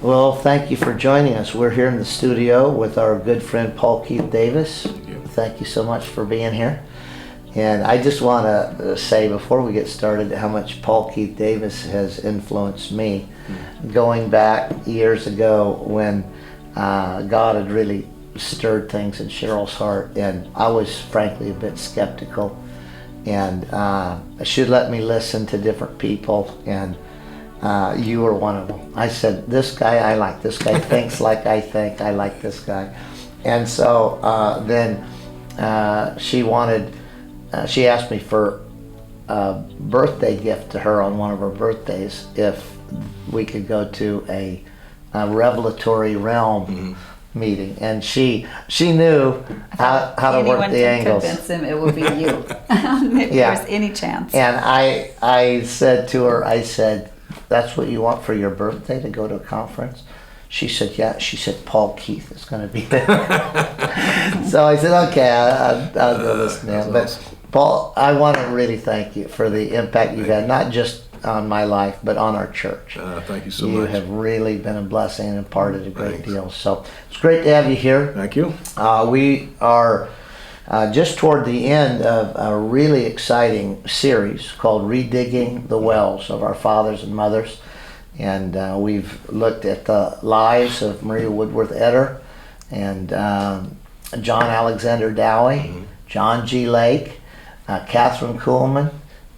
Well, thank you for joining us. We're here in the studio with our good friend Paul Keith Davis. Thank you so much for being here. And I just want to say before we get started how much Paul Keith Davis has influenced me. Going back years ago when God had really stirred things in Cheryl's heart, and I was frankly a bit skeptical, and she'd let me listen to different people, and you were one of them. I said, this guy, I like this guy, thinks like I think, I like this guy. And so then she asked me for a birthday gift to her on one of her birthdays if we could go to a revelatory realm meeting, and she knew how to work the angles. Convince him it would be you if there's any chance. And I said to her, I said, that's what you want for your birthday, to go to a conference? She said, yeah. She said, Paul Keith is going to be there. So I said, okay, I'll go listen to him. But Paul, I want to really thank you for the impact you've had, not just on my life, but on our church. Thank you so much. You have really been a blessing and imparted a great deal. So it's great to have you here. Thank you. We are just toward the end of a really exciting series called Redigging the Wells of Our Fathers and Mothers. And we've looked at the lives of Maria Woodworth Etter and John Alexander Dowie, John G. Lake, Catherine Kuhlman,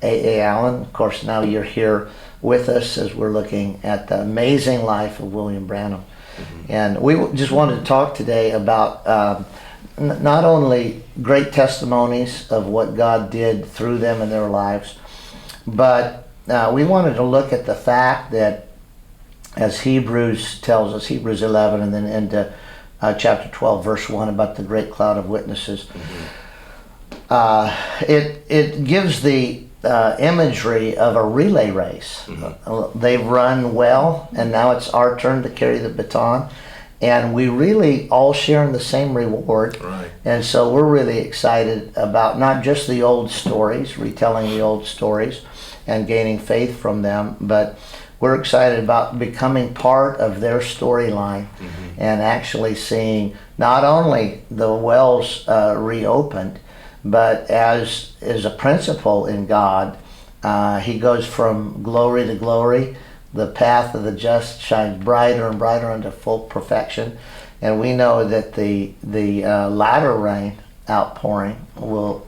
A.A. Allen. Of course, now you're here with us as we're looking at the amazing life of William Branham. And we just wanted to talk today about not only great testimonies of what God did through them in their lives, but we wanted to look at the fact that, as Hebrews tells us, Hebrews 11 and then into chapter 12, verse 1, about the great cloud of witnesses, it gives the imagery of a relay race. They've run well, and now it's our turn to carry the baton. And we really all share in the same reward. Right. And so we're really excited about not just the old stories, retelling the old stories and gaining faith from them, but we're excited about becoming part of their storyline and actually seeing not only the wells reopened, but as is a principle in God, he goes from glory to glory. The path of the just shines brighter and brighter unto full perfection, and we know that the latter rain outpouring will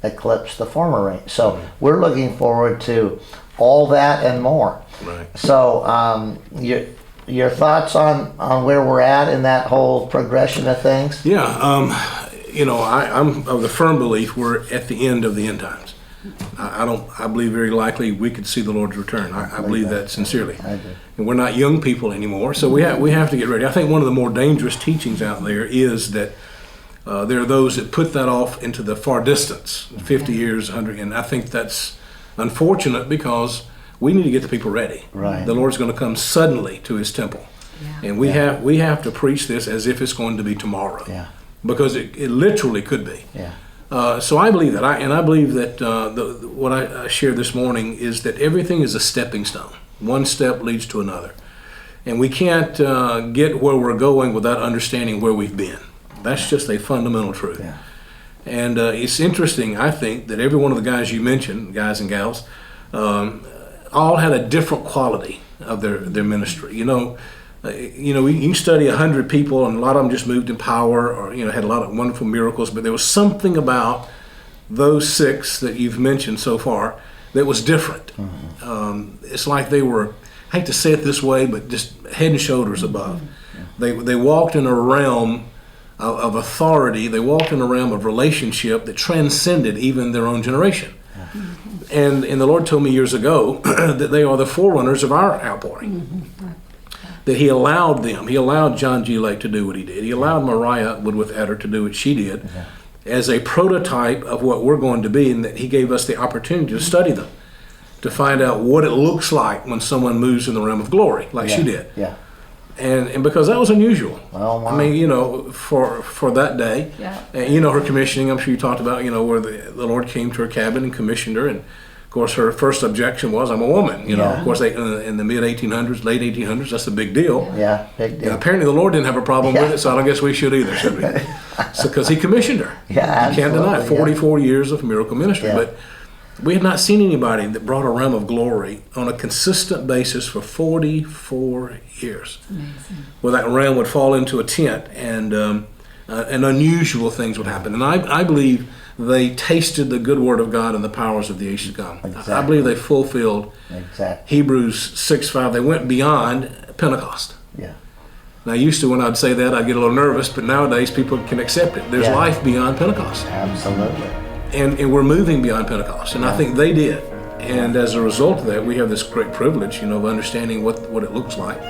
eclipse the former rain. So we're looking forward to all that and more. Right. So your thoughts on where we're at in that whole progression of things? Yeah, I'm of the firm belief we're at the end of the end times. I believe very likely we could see the Lord's return. I believe that sincerely. I do. And we're not young people anymore, so we have to get ready. I think one of the more dangerous teachings out there is that there are those that put that off into the far distance, 50 years, 100, and I think that's unfortunate because we need to get the people ready. Right. The Lord's going to come suddenly to his temple. Yeah. And we have to preach this as if it's going to be tomorrow. Yeah. Because it literally could be. Yeah. So I believe that. I believe that what I shared this morning is that everything is a stepping stone. One step leads to another. And we can't get where we're going without understanding where we've been. That's just a fundamental truth. Yeah. And it's interesting, I think, that every one of the guys you mentioned, guys and gals, all had a different quality of their ministry. You can study 100 people, and a lot of them just moved in power, or had a lot of wonderful miracles. But there was something about those 6 that you've mentioned so far that was different. It's like they were, I hate to say it this way, but just head and shoulders above. They walked in a realm of authority. They walked in a realm of relationship that transcended even their own generation. And the Lord told me years ago that they are the forerunners of our outpouring. That he allowed them. He allowed John G. Lake to do what he did. He allowed Maria Woodworth Etter to do what she did as a prototype of what we're going to be, and that he gave us the opportunity to study them, to find out what it looks like when someone moves in the realm of glory, like she did. Yeah. And because that was unusual. Well, wow. I mean, for that day, her commissioning, I'm sure you talked about, where the Lord came to her cabin and commissioned her, and Of course, her first objection was, "I'm a woman." You know, Yeah. of course, they, in the mid 1800s, late 1800s, that's a big deal. Yeah, big And deal. apparently, the Lord didn't have a problem Yeah. with it, so I don't guess we should either, should we? Because He commissioned her. Yeah, You can't deny it. absolutely, yeah. 44 years of miracle ministry, Yeah. but we had not seen anybody that brought a realm of glory on a consistent basis for 44 years. Well, that realm would fall into a tent, and unusual things would happen. And I believe they tasted the good word of God and the powers of the age to come. Exactly. I believe they fulfilled Exactly. Hebrews 6:5. They went beyond Pentecost. Yeah. Now, used to when I'd say that, I'd get a little nervous, but nowadays people can accept it. There's Yeah. life beyond Pentecost. Absolutely. And we're moving beyond Pentecost, and I think they did. And as a result of that, we have this great privilege, of understanding what it looks like.